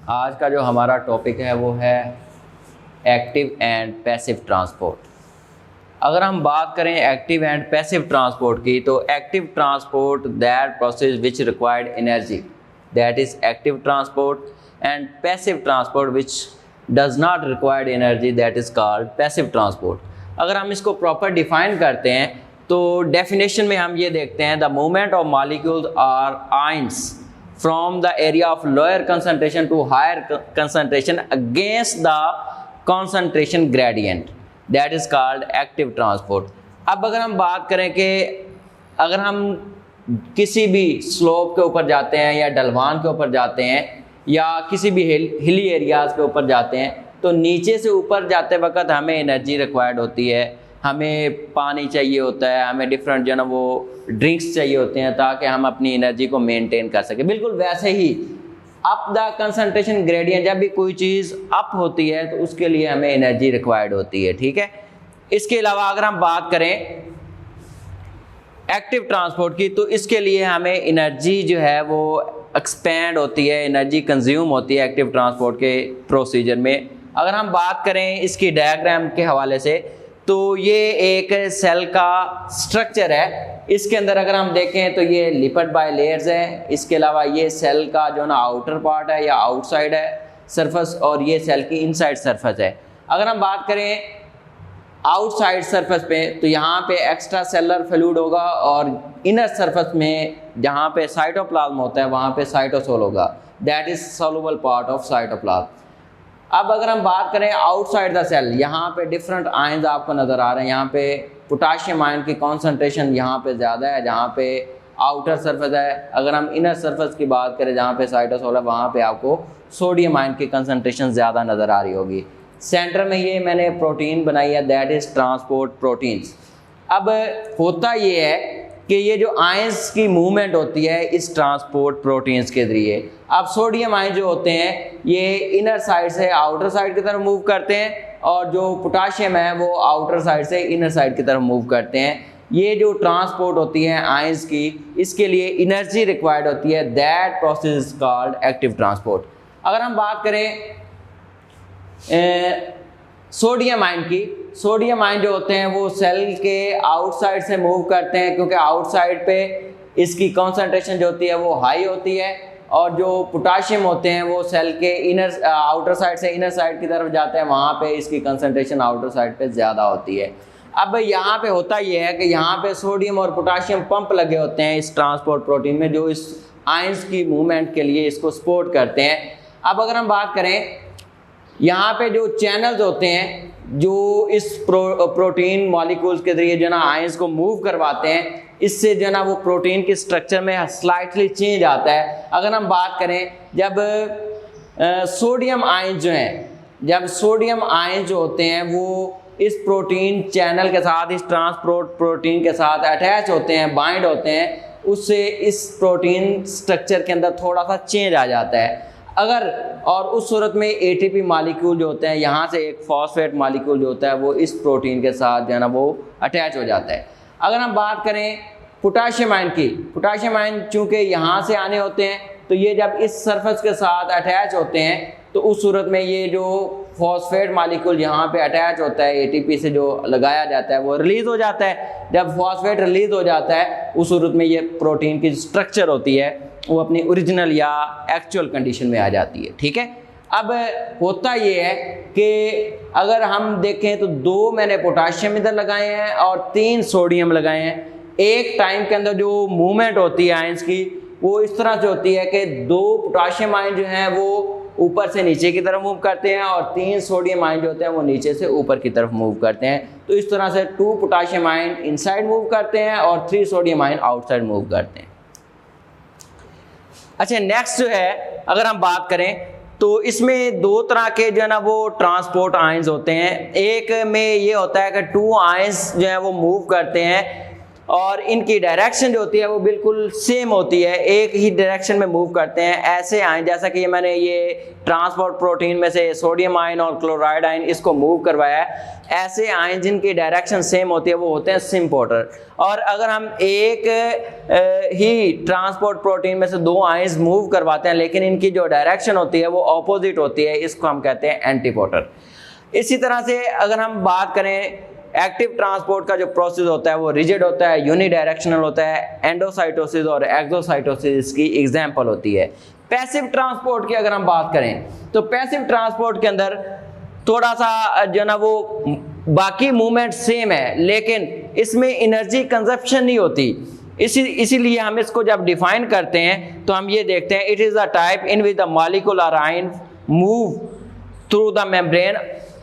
आज का जो हमारा टॉपिक है वो है एक्टिव एंड पैसिव ट्रांसपोर्ट। अगर हम बात करें एक्टिव एंड पैसिव ट्रांसपोर्ट की, तो active transport that process which required energy, that is active transport, and passive transport which does not required energy, that is called passive transport. अगर हम इसको proper define करते हैं तो डेफिनेशन में हम ये देखते हैं, the movement of molecules or ions from the area of lower concentration to higher concentration against the concentration gradient, that is called active transport। अब अगर हम बात करें कि अगर हम किसी भी स्लोप के ऊपर जाते हैं या ढलवान के ऊपर जाते हैं या किसी भी हिली एरियाज़ के ऊपर जाते हैं, तो नीचे से ऊपर जाते वक्त हमें एनर्जी रिक्वायर्ड होती है, हमें पानी चाहिए होता है, हमें डिफरेंट जो ना वो ड्रिंक्स चाहिए होते हैं ताकि हम अपनी एनर्जी को मेंटेन कर सकें। बिल्कुल वैसे ही अप द कंसंट्रेशन ग्रेडियंट, जब भी कोई चीज़ अप होती है तो उसके लिए हमें एनर्जी रिक्वायर्ड होती है, ठीक है। इसके अलावा अगर हम बात करें एक्टिव ट्रांसपोर्ट की, तो इसके लिए हमें एनर्जी जो है वो एक्सपेंड होती है, एनर्जी कंज्यूम होती है एक्टिव ट्रांसपोर्ट के प्रोसीजर में। अगर हम बात करें इसकी डायग्राम के हवाले से, तो ये एक सेल का स्ट्रक्चर है। इसके अंदर अगर हम देखें तो ये लिपिड बाय लेयर्स है। इसके अलावा ये सेल का जो ना आउटर पार्ट है या आउटसाइड है सरफेस, और ये सेल की इनसाइड सरफेस है। अगर हम बात करें आउटसाइड सरफेस पे, तो यहाँ पे एक्स्ट्रा सेलुलर फ्लूइड होगा, और इनर सरफेस में जहाँ पे साइटोप्लाज्म होता है वहाँ पे साइटोसोल होगा, that is soluble part of cytoplasm. अब अगर हम बात करें आउटसाइड द सेल, यहाँ पे डिफरेंट आयंस आपको नज़र आ रहे हैं। यहाँ पे पोटाशियम आयन की कॉन्सेंट्रेशन यहाँ पे ज़्यादा है जहाँ पे आउटर सरफेस है। अगर हम इनर सरफेस की बात करें जहाँ पे साइटोसोल है, वहाँ पे आपको सोडियम आयन की कंसंट्रेशन ज़्यादा नज़र आ रही होगी। सेंटर में ये मैंने प्रोटीन बनाई है, दैट इज़ ट्रांसपोर्ट प्रोटीन्स। अब होता ये है कि ये जो आयंस की मूवमेंट होती है इस ट्रांसपोर्ट प्रोटीन्स के जरिए। अब सोडियम आयन जो होते हैं ये इनर साइड से आउटर साइड की तरफ मूव करते हैं, और जो पोटाशियम है वो आउटर साइड से इनर साइड की तरफ मूव करते हैं। ये जो ट्रांसपोर्ट होती है आयंस की, इसके लिए एनर्जी रिक्वायर्ड होती है, that process is called active transport. अगर हम बात करें सोडियम आयन की, सोडियम आयन जो होते हैं वो सेल के आउटसाइड से मूव करते हैं, क्योंकि आउटसाइड पे इसकी कॉन्सेंट्रेशन जो होती है वो हाई होती है, और जो पोटाशियम होते हैं वो सेल के इनर आउटर साइड से इनर साइड की तरफ जाते हैं, वहाँ पे इसकी कंसंट्रेशन आउटर साइड पे ज़्यादा होती है। अब यहाँ पे होता ये है कि यहाँ पे सोडियम और पोटाशियम पंप लगे होते हैं इस ट्रांसपोर्ट प्रोटीन में, जो इस आयंस की मूवमेंट के लिए इसको सपोर्ट करते हैं। अब अगर हम बात करें यहाँ पे जो चैनल्स होते हैं जो इस प्रोटीन मॉलिक्यूल्स के जरिए जो ना आयंस को मूव करवाते हैं, इससे जो ना वो प्रोटीन के स्ट्रक्चर में स्लाइटली चेंज आता है। अगर हम बात करें जब सोडियम आयन जो हैं, जब सोडियम आयन जो होते हैं वो इस प्रोटीन चैनल के साथ, इस ट्रांसपोर्ट प्रोटीन के साथ अटैच होते हैं, बाइंड होते हैं, उससे इस प्रोटीन स्ट्रक्चर के अंदर थोड़ा सा चेंज आ जाता है। अगर और उस सूरत में एटीपी मॉलिक्यूल जो होते हैं, यहाँ से एक फॉस्फेट मॉलिक्यूल जो होता है वो इस प्रोटीन के साथ जो है ना वो अटैच हो जाता है। अगर हम बात करें पोटाशियम आयन की, पोटाशियम आयन चूँकि यहाँ से आने होते हैं, तो ये जब इस सरफेस के साथ अटैच होते हैं तो उस सूरत में ये जो फॉस्फेट मॉलिक्यूल यहाँ पे अटैच होता है एटीपी से जो लगाया जाता है वो रिलीज़ हो जाता है। जब फॉस्फेट रिलीज़ हो जाता है उस सूरत में ये प्रोटीन की स्ट्रक्चर होती है वो अपनी ओरिजिनल या एक्चुअल कंडीशन में आ जाती है, ठीक है। अब होता ये है कि अगर हम देखें तो 2 मैंने पोटाशियम इधर लगाए हैं और 3 सोडियम लगाए हैं। एक टाइम के अंदर जो मूवमेंट होती है आयंस की वो इस तरह से होती है कि 2 पोटाशियम आयन जो हैं वो ऊपर से नीचे की तरफ मूव करते हैं, और 3 सोडियम आयन जो होते हैं वो नीचे से ऊपर की तरफ मूव करते हैं। तो इस तरह से 2 पोटाशियम आयन इनसाइड मूव करते हैं और 3 सोडियम आयन आउटसाइड मूव करते हैं। अच्छा, नेक्स्ट जो है अगर हम बात करें तो इसमें 2 तरह के जो है ना वो ट्रांसपोर्ट आयंस होते हैं। एक में ये होता है कि 2 आयंस जो है वो मूव करते हैं और इनकी डायरेक्शन जो होती है वो बिल्कुल सेम होती है, एक ही डायरेक्शन में मूव करते हैं। ऐसे आयन, जैसा कि मैंने ये ट्रांसपोर्ट प्रोटीन में से सोडियम आयन और क्लोराइड आयन इसको मूव करवाया है, ऐसे आयन जिनकी डायरेक्शन सेम होती है वो होते हैं सिम्पोर्टर। और अगर हम एक ही ट्रांसपोर्ट प्रोटीन में से दो आयन्स मूव करवाते हैं लेकिन इनकी जो डायरेक्शन होती है वो ऑपोजिट होती है, इसको हम कहते हैं एंटीपोर्टर। इसी तरह से अगर हम बात करें एक्टिव ट्रांसपोर्ट का जो प्रोसेस होता है वो रिजिड होता है, यूनिडायरेक्शनल होता है, एंडोसाइटोसिस और एक्सोसाइटोसिस इसकी एग्जांपल होती है। पैसिव ट्रांसपोर्ट की अगर हम बात करें तो पैसिव ट्रांसपोर्ट के अंदर थोड़ा सा जो ना वो बाकी मूवमेंट सेम है लेकिन इसमें एनर्जी कंजप्शन नहीं होती। इसीलिए हम इसको जब डिफाइन करते हैं तो हम ये देखते हैं, it is a type in which the molecular ion move through the membrane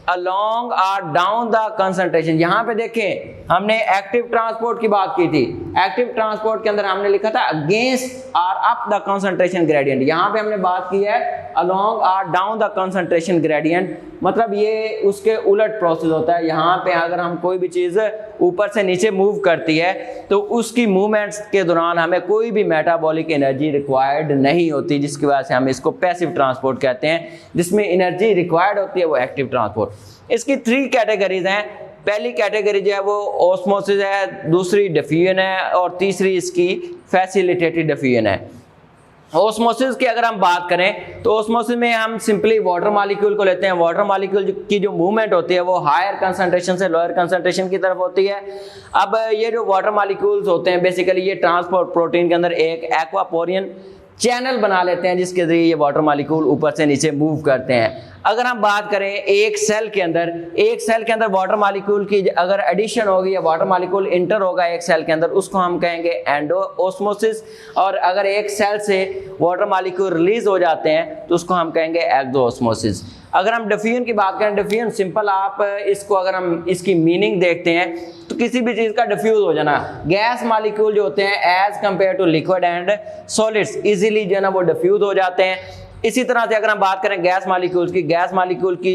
along or down the concentration। यहाँ पे देखें हमने एक्टिव ट्रांसपोर्ट की बात की थी, एक्टिव ट्रांसपोर्ट के अंदर हमने लिखा था अगेंस्ट और अप द कंसंट्रेशन ग्रेडियंट, यहाँ पे हमने बात की है along और डाउन द कंसंट्रेशन ग्रेडियंट, मतलब ये उसके उलट प्रोसेस होता है। यहाँ पे अगर हम कोई भी चीज़ ऊपर से नीचे मूव करती है तो उसकी मूवमेंट्स के दौरान हमें कोई भी मेटाबॉलिक एनर्जी रिक्वायर्ड नहीं होती, जिसकी वजह से हम इसको पैसिव ट्रांसपोर्ट कहते हैं। जिसमें एनर्जी रिक्वायर्ड होती है वो एक्टिव ट्रांसपोर्ट। इसकी 3 कैटेगरीज हैं। पहली कैटेगरी जो है वो ऑस्मोसिस है, दूसरी डिफ्यूजन है और तीसरी इसकी फैसिलिटेटेड डिफ्यूजन है। ऑस्मोसिस की अगर हम बात करें तो ऑस्मोसिस में हम सिंपली वाटर मॉलिक्यूल को लेते हैं। वाटर मॉलिक्यूल की जो मूवमेंट होती है वो हायर कंसंट्रेशन से लोअर कंसंट्रेशन की तरफ होती है। अब ये जो वाटर मॉलिक्यूल्स होते हैं बेसिकली ये ट्रांसपोर्ट प्रोटीन के अंदर एक एक्वापोरियन चैनल बना लेते हैं जिसके जरिए ये वाटर मॉलिक्यूल ऊपर से नीचे मूव करते हैं। अगर हम बात करें एक सेल के अंदर वाटर मॉलिक्यूल की अगर एडिशन होगी या वाटर मॉलिक्यूल इंटर होगा एक सेल के अंदर, उसको हम कहेंगे एंडो ऑस्मोसिस। और अगर एक सेल से वाटर मॉलिक्यूल रिलीज हो जाते हैं तो उसको हम कहेंगे एक्सो ऑस्मोसिस। अगर हम डिफ्यूजन की बात करें, डिफ्यूजन सिंपल, आप इसको अगर हम इसकी मीनिंग देखते हैं तो किसी भी चीज़ का डिफ्यूज हो जाना, गैस मॉलिक्यूल जो होते हैं as compare to liquid and solids easily जो है ना वो डिफ्यूज हो जाते हैं। इसी तरह से अगर हम बात करें गैस मॉलिक्यूल की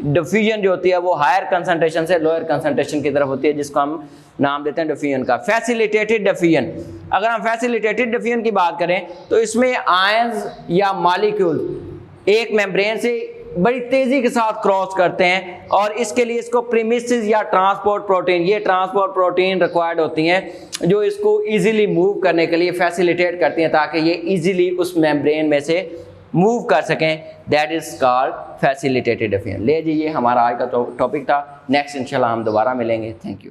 डिफ्यूजन जो होती है वो हायर कंसंट्रेशन से लोअर कंसंट्रेशन की तरफ होती है, जिसको हम नाम देते हैं डिफ्यूजन का। फैसिलिटेटेड डिफ्यूजन, अगर हम फैसिलिटेटेड डिफ्यूजन की बात करें तो इसमें आयंस या मॉलिक्यूल एक मेम्ब्रेन से बड़ी तेजी के साथ क्रॉस करते हैं और इसके लिए इसको प्रीमिसेस या ट्रांसपोर्ट प्रोटीन रिक्वायर्ड होती हैं जो इसको इजीली मूव करने के लिए फैसिलिटेट करती हैं ताकि ये इजीली उस मेम्ब्रेन में से मूव कर सकें। That is called facilitated diffusion. ले जी, ये हमारा आज का टॉपिक था। नेक्स्ट इंशाल्लाह हम दोबारा मिलेंगे। Thank you.